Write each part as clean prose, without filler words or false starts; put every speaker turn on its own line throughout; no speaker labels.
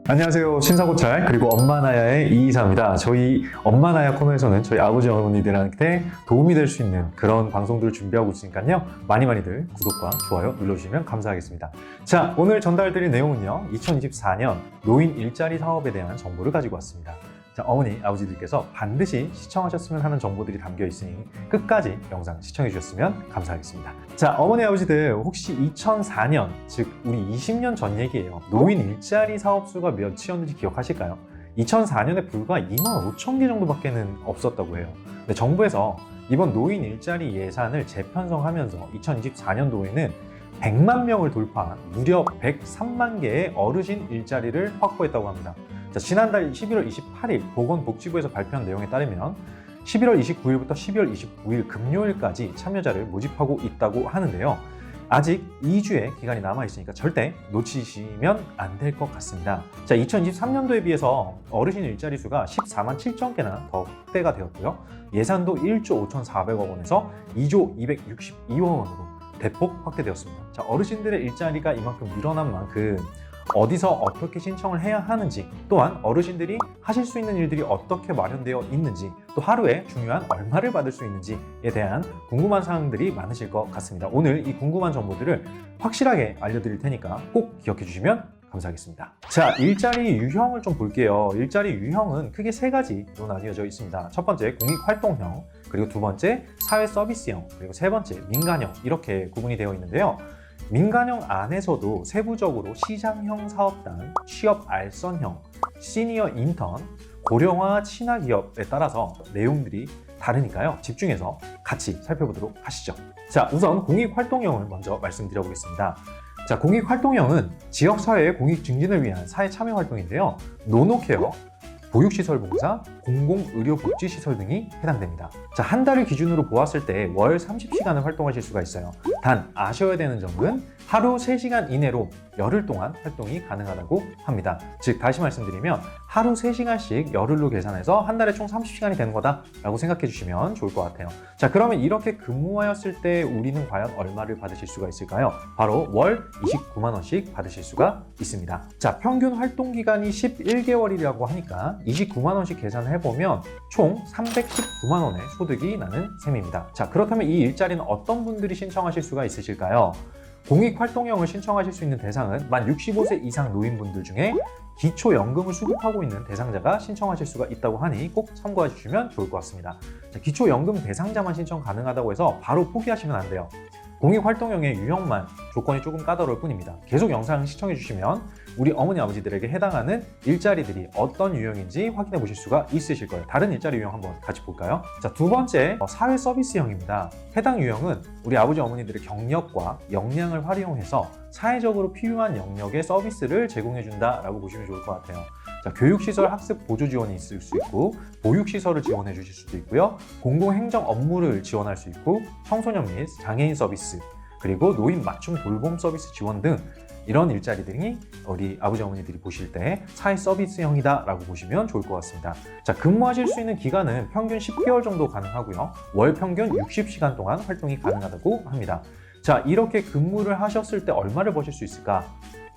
안녕하세요. 신사고찰 그리고 엄마나야의 이이사입니다. 저희 엄마나야 코너에서는 저희 아버지 어머니들한테 도움이 될 수 있는 그런 방송들을 준비하고 있으니까요. 많이들 구독과 좋아요 눌러주시면 감사하겠습니다. 자, 오늘 전달드릴 내용은요. 2024년 노인 일자리 사업에 대한 정보를 가지고 왔습니다. 자, 어머니, 아버지들께서 반드시 시청하셨으면 하는 정보들이 담겨 있으니 끝까지 영상 시청해 주셨으면 감사하겠습니다. 자, 어머니, 아버지들 혹시 2004년, 즉 우리 20년 전 얘기예요. 노인 일자리 사업 수가 몇이었는지 기억하실까요? 2004년에 불과 2만 5천 개 정도밖에는 없었다고 해요. 근데 정부에서 이번 노인 일자리 예산을 재편성하면서 2024년도에는 100만 명을 돌파한 무려 103만 개의 어르신 일자리를 확보했다고 합니다. 자, 지난달 11월 28일 보건복지부에서 발표한 내용에 따르면 11월 29일부터 12월 29일 금요일까지 참여자를 모집하고 있다고 하는데요. 아직 2주의 기간이 남아있으니까 절대 놓치시면 안 될 것 같습니다. 자, 2023년도에 비해서 어르신 일자리 수가 14만 7천 개나 더 확대가 되었고요. 예산도 1조 5,400억 원에서 2조 262억 원으로 대폭 확대되었습니다. 자, 어르신들의 일자리가 이만큼 늘어난 만큼 어디서 어떻게 신청을 해야 하는지, 또한 어르신들이 하실 수 있는 일들이 어떻게 마련되어 있는지, 또 하루에 중요한 얼마를 받을 수 있는지에 대한 궁금한 사항들이 많으실 것 같습니다. 오늘 이 궁금한 정보들을 확실하게 알려드릴 테니까 꼭 기억해 주시면 감사하겠습니다. 자, 일자리 유형을 좀 볼게요. 일자리 유형은 크게 세 가지로 나뉘어져 있습니다. 첫 번째, 공익활동형, 그리고 두 번째, 사회서비스형, 그리고 세 번째, 민간형, 이렇게 구분이 되어 있는데요. 민간형 안에서도 세부적으로 시장형 사업단, 취업 알선형, 시니어 인턴, 고령화 친화기업에 따라서 내용들이 다르니까요. 집중해서 같이 살펴보도록 하시죠. 자, 우선 공익활동형을 먼저 말씀드려보겠습니다. 자, 공익활동형은 지역사회의 공익 증진을 위한 사회 참여 활동인데요. 노노케어, 보육시설봉사, 공공의료복지시설 등이 해당됩니다. 자, 한 달을 기준으로 보았을 때 월 30시간을 활동하실 수가 있어요. 단 아셔야 되는 점은 하루 3시간 이내로 열흘 동안 활동이 가능하다고 합니다. 즉, 다시 말씀드리면 하루 3시간씩 열흘로 계산해서 한 달에 총 30시간이 되는 거다라고 생각해 주시면 좋을 것 같아요. 자, 그러면 이렇게 근무하였을 때 우리는 과연 얼마를 받으실 수가 있을까요? 바로 월 29만 원씩 받으실 수가 있습니다. 자, 평균 활동 기간이 11개월이라고 하니까 29만 원씩 계산을 해보면 총 319만 원의 소득이 나는 셈입니다. 자, 그렇다면 이 일자리는 어떤 분들이 신청하실 수가 있으실까요? 공익활동형을 신청하실 수 있는 대상은 만 65세 이상 노인분들 중에 기초연금을 수급하고 있는 대상자가 신청하실 수가 있다고 하니 꼭 참고해 주시면 좋을 것 같습니다. 자, 기초연금 대상자만 신청 가능하다고 해서 바로 포기하시면 안 돼요. 공익활동형의 유형만 조건이 조금 까다로울 뿐입니다. 계속 영상 시청해 주시면 우리 어머니 아버지들에게 해당하는 일자리들이 어떤 유형인지 확인해 보실 수가 있으실 거예요. 다른 일자리 유형 한번 같이 볼까요? 자, 두 번째, 사회 서비스형입니다. 해당 유형은 우리 아버지 어머니들의 경력과 역량을 활용해서 사회적으로 필요한 영역의 서비스를 제공해 준다라고 보시면 좋을 것 같아요. 자, 교육시설 학습 보조 지원이 있을 수 있고, 보육시설을 지원해 주실 수도 있고요, 공공행정 업무를 지원할 수 있고, 청소년 및 장애인 서비스, 그리고 노인 맞춤 돌봄 서비스 지원 등 이런 일자리들이 우리 아버지 어머니들이 보실 때 사회 서비스형이다 라고 보시면 좋을 것 같습니다. 자, 근무하실 수 있는 기간은 평균 10개월 정도 가능하고요, 월 평균 60시간 동안 활동이 가능하다고 합니다. 자, 이렇게 근무를 하셨을 때 얼마를 버실 수 있을까?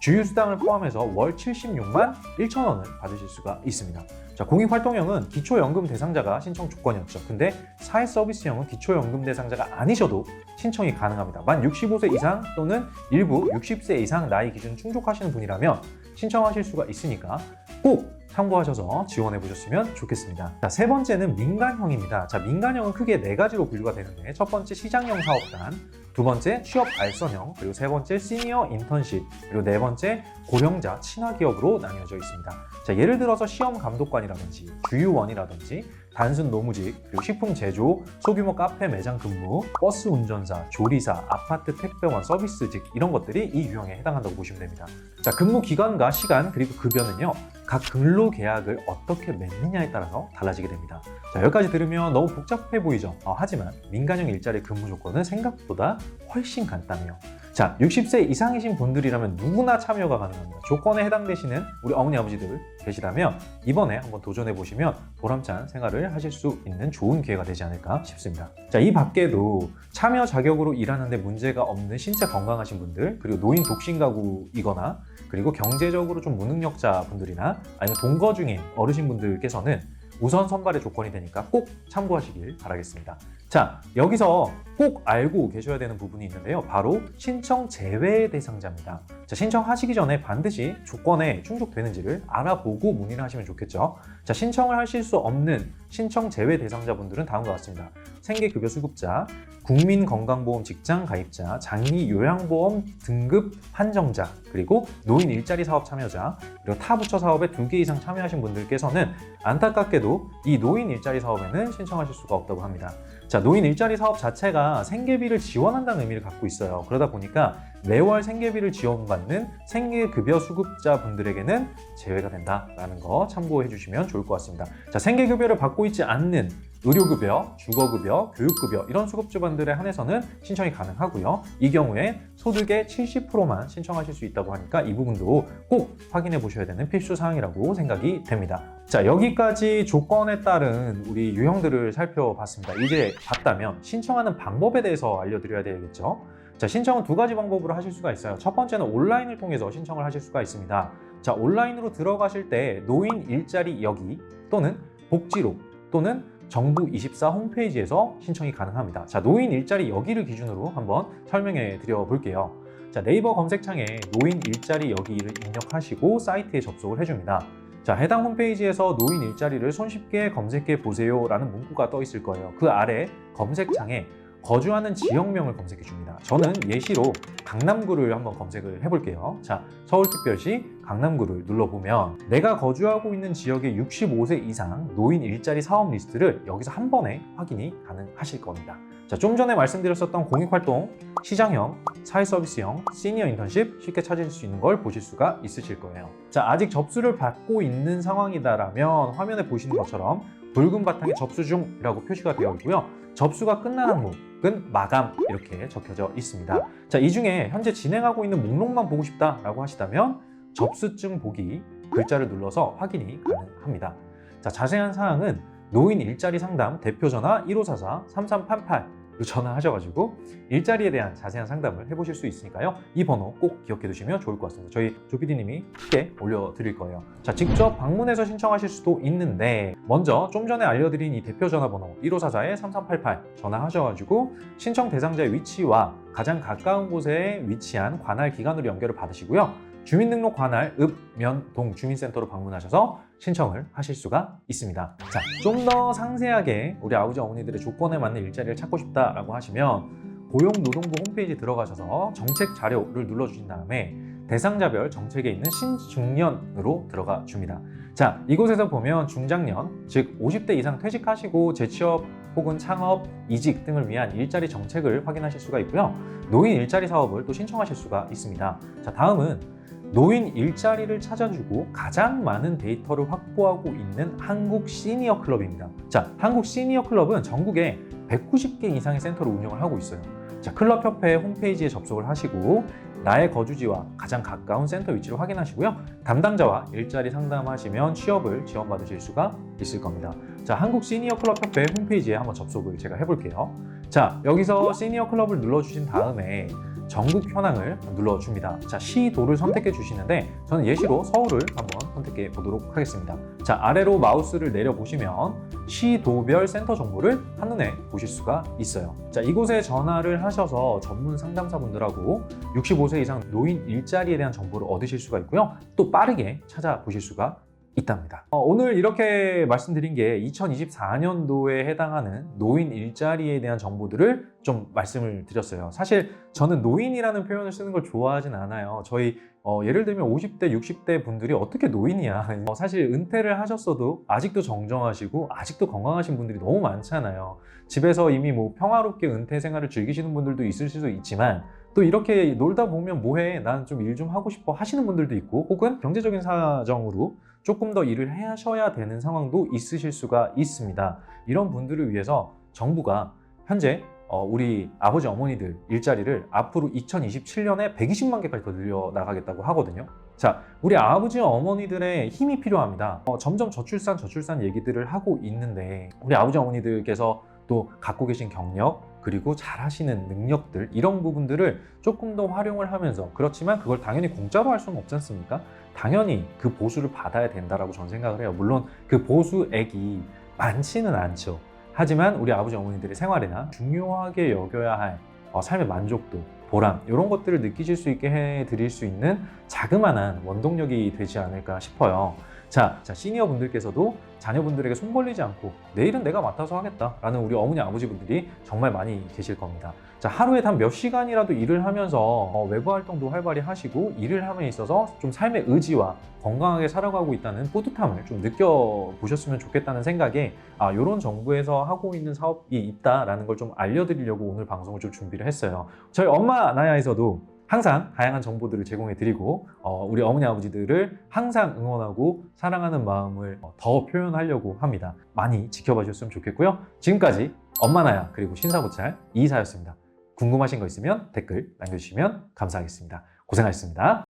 주휴수당을 포함해서 월 76만 1천 원을 받으실 수가 있습니다. 자, 공익활동형은 기초연금 대상자가 신청 조건이었죠. 근데 사회서비스형은 기초연금 대상자가 아니셔도 신청이 가능합니다. 만 65세 이상 또는 일부 60세 이상 나이 기준 충족하시는 분이라면 신청하실 수가 있으니까 꼭 참고하셔서 지원해 보셨으면 좋겠습니다. 자, 세 번째는 민간형입니다. 자, 민간형은 크게 네 가지로 분류가 되는데, 첫 번째 시장형 사업단, 두 번째 취업 알선형, 그리고 세 번째 시니어 인턴십, 그리고 네 번째 고령자 친화기업으로 나뉘어져 있습니다. 자, 예를 들어서 시험 감독관이라든지 주유원이라든지 단순 노무직, 그리고 식품 제조, 소규모 카페 매장 근무, 버스 운전사, 조리사, 아파트 택배원 서비스직, 이런 것들이 이 유형에 해당한다고 보시면 됩니다. 자, 근무 기간과 시간, 그리고 급여는요, 각 근로계약을 어떻게 맺느냐에 따라서 달라지게 됩니다. 자, 여기까지 들으면 너무 복잡해 보이죠? 하지만 민간형 일자리 근무 조건은 생각보다 훨씬 간단해요. 자, 60세 이상이신 분들이라면 누구나 참여가 가능합니다. 조건에 해당되시는 우리 어머니 아버지들 계시다면 이번에 한번 도전해 보시면 보람찬 생활을 하실 수 있는 좋은 기회가 되지 않을까 싶습니다. 자, 이 밖에도 참여 자격으로 일하는데 문제가 없는 신체 건강하신 분들, 그리고 노인 독신 가구이거나 그리고 경제적으로 좀 무능력자 분들이나 아니면 동거 중인 어르신 분들께서는 우선 선발의 조건이 되니까 꼭 참고하시길 바라겠습니다. 자, 여기서 꼭 알고 계셔야 되는 부분이 있는데요. 바로 신청 제외 대상자입니다. 자, 신청하시기 전에 반드시 조건에 충족되는지를 알아보고 문의를 하시면 좋겠죠. 자, 신청을 하실 수 없는 신청 제외 대상자분들은 다음과 같습니다. 생계급여 수급자, 국민건강보험 직장 가입자, 장기 요양보험 등급 한정자, 그리고 노인 일자리 사업 참여자, 그리고 타 부처 사업에 2개 이상 참여하신 분들께서는 안타깝게도 이 노인 일자리 사업에는 신청하실 수가 없다고 합니다. 자, 노인 일자리 사업 자체가 생계비를 지원한다는 의미를 갖고 있어요. 그러다 보니까 매월 생계비를 지원받는 생계급여 수급자 분들에게는 제외가 된다라는 거 참고해 주시면 좋을 것 같습니다. 자, 생계급여를 받고 있지 않는 의료급여, 주거급여, 교육급여 이런 수급자분들에 한해서는 신청이 가능하고요. 이 경우에 소득의 70%만 신청하실 수 있다고 하니까 이 부분도 꼭 확인해 보셔야 되는 필수 사항이라고 생각이 됩니다. 자, 여기까지 조건에 따른 우리 유형들을 살펴봤습니다. 이제 봤다면 신청하는 방법에 대해서 알려드려야 되겠죠. 자, 신청은 2가지 방법으로 하실 수가 있어요. 첫 번째는 온라인을 통해서 신청을 하실 수가 있습니다. 자, 온라인으로 들어가실 때 노인 일자리 여기 또는 복지로 또는 정부24 홈페이지에서 신청이 가능합니다. 자, 노인 일자리 여기를 기준으로 한번 설명해 드려 볼게요. 자, 네이버 검색창에 노인 일자리 여기를 입력하시고 사이트에 접속을 해줍니다. 자, 해당 홈페이지에서 노인 일자리를 손쉽게 검색해 보세요 라는 문구가 떠 있을 거예요. 그 아래 검색창에 거주하는 지역명을 검색해 줍니다. 저는 예시로 강남구를 한번 검색을 해볼게요. 자, 서울특별시 강남구를 눌러보면 내가 거주하고 있는 지역의 65세 이상 노인 일자리 사업 리스트를 여기서 한 번에 확인이 가능하실 겁니다. 자, 좀 전에 말씀드렸었던 공익활동, 시장형, 사회서비스형, 시니어 인턴십 쉽게 찾으실 수 있는 걸 보실 수가 있으실 거예요. 자, 아직 접수를 받고 있는 상황이다라면 화면에 보시는 것처럼 붉은 바탕에 접수 중이라고 표시가 되어 있고요. 접수가 끝난 항목은 마감 이렇게 적혀져 있습니다. 자, 이 중에 현재 진행하고 있는 목록만 보고 싶다라고 하시다면 접수증 보기 글자를 눌러서 확인이 가능합니다. 자, 자세한 사항은 노인 일자리 상담 대표 전화 1544-3388 전화하셔가지고 일자리에 대한 자세한 상담을 해보실 수 있으니까요. 이 번호 꼭 기억해 두시면 좋을 것 같습니다. 저희 조PD님이 크게 올려드릴 거예요. 자, 직접 방문해서 신청하실 수도 있는데 먼저 좀 전에 알려드린 이 대표 전화번호 1544-3388 전화하셔가지고 신청 대상자의 위치와 가장 가까운 곳에 위치한 관할 기관으로 연결을 받으시고요. 주민등록 관할 읍면동 주민센터로 방문하셔서 신청을 하실 수가 있습니다. 자, 좀 더 상세하게 우리 아버지 어머니들의 조건에 맞는 일자리를 찾고 싶다라고 하시면 고용노동부 홈페이지 들어가셔서 정책 자료를 눌러주신 다음에 대상자별 정책에 있는 신중년으로 들어가 줍니다. 자, 이곳에서 보면 중장년, 즉 50대 이상 퇴직하시고 재취업 혹은 창업, 이직 등을 위한 일자리 정책을 확인하실 수가 있고요. 노인 일자리 사업을 또 신청하실 수가 있습니다. 자, 다음은 노인 일자리를 찾아주고 가장 많은 데이터를 확보하고 있는 한국 시니어 클럽입니다. 자, 한국 시니어 클럽은 전국에 190개 이상의 센터를 운영을 하고 있어요. 자, 클럽협회 홈페이지에 접속을 하시고 나의 거주지와 가장 가까운 센터 위치를 확인하시고요. 담당자와 일자리 상담하시면 취업을 지원받으실 수가 있을 겁니다. 자, 한국 시니어 클럽협회 홈페이지에 한번 접속을 제가 해볼게요. 자, 여기서 시니어 클럽을 눌러주신 다음에 전국 현황을 눌러줍니다. 자, 시도를 선택해 주시는데 저는 예시로 서울을 한번 선택해 보도록 하겠습니다. 자, 아래로 마우스를 내려보시면 시도별 센터 정보를 한눈에 보실 수가 있어요. 자, 이곳에 전화를 하셔서 전문 상담사분들하고 65세 이상 노인 일자리에 대한 정보를 얻으실 수가 있고요. 또 빠르게 찾아보실 수가 있답니다. 오늘 이렇게 말씀드린 게 2024년도에 해당하는 노인 일자리에 대한 정보들을 좀 말씀을 드렸어요. 사실 저는 노인이라는 표현을 쓰는 걸 좋아하진 않아요. 저희 예를 들면 50대, 60대 분들이 어떻게 노인이야. 사실 은퇴를 하셨어도 아직도 정정하시고 아직도 건강하신 분들이 너무 많잖아요. 집에서 이미 뭐 평화롭게 은퇴 생활을 즐기시는 분들도 있을 수도 있지만 또 이렇게 놀다 보면 뭐해, 난 좀 일 좀 하고 싶어 하시는 분들도 있고 혹은 경제적인 사정으로 조금 더 일을 하셔야 되는 상황도 있으실 수가 있습니다. 이런 분들을 위해서 정부가 현재 우리 아버지 어머니들 일자리를 앞으로 2027년에 120만 개까지 더 늘려나가겠다고 하거든요. 자, 우리 아버지 어머니들의 힘이 필요합니다. 점점 저출산 얘기들을 하고 있는데 우리 아버지 어머니들께서 또 갖고 계신 경력, 그리고 잘하시는 능력들 이런 부분들을 조금 더 활용을 하면서 그렇지만 그걸 당연히 공짜로 할 수는 없지 않습니까? 당연히 그 보수를 받아야 된다라고 저는 생각을 해요. 물론 그 보수액이 많지는 않죠. 하지만 우리 아버지 어머니들의 생활이나 중요하게 여겨야 할 삶의 만족도, 보람 이런 것들을 느끼실 수 있게 해드릴 수 있는 자그마한 원동력이 되지 않을까 싶어요. 자, 시니어 분들께서도 자녀분들에게 손 벌리지 않고 내일은 내가 맡아서 하겠다라는 우리 어머니 아버지분들이 정말 많이 계실 겁니다. 자, 하루에 단 몇 시간이라도 일을 하면서 외부 활동도 활발히 하시고 일을 함에 있어서 좀 삶의 의지와 건강하게 살아가고 있다는 뿌듯함을 좀 느껴보셨으면 좋겠다는 생각에 이런 정부에서 하고 있는 사업이 있다라는 걸 좀 알려드리려고 오늘 방송을 좀 준비를 했어요. 저희 엄마 나야에서도 항상 다양한 정보들을 제공해 드리고 우리 어머니 아버지들을 항상 응원하고 사랑하는 마음을 더 표현하려고 합니다. 많이 지켜봐 주셨으면 좋겠고요. 지금까지 엄마 나야 그리고 신사고찰 이이사였습니다. 궁금하신 거 있으면 댓글 남겨주시면 감사하겠습니다. 고생하셨습니다.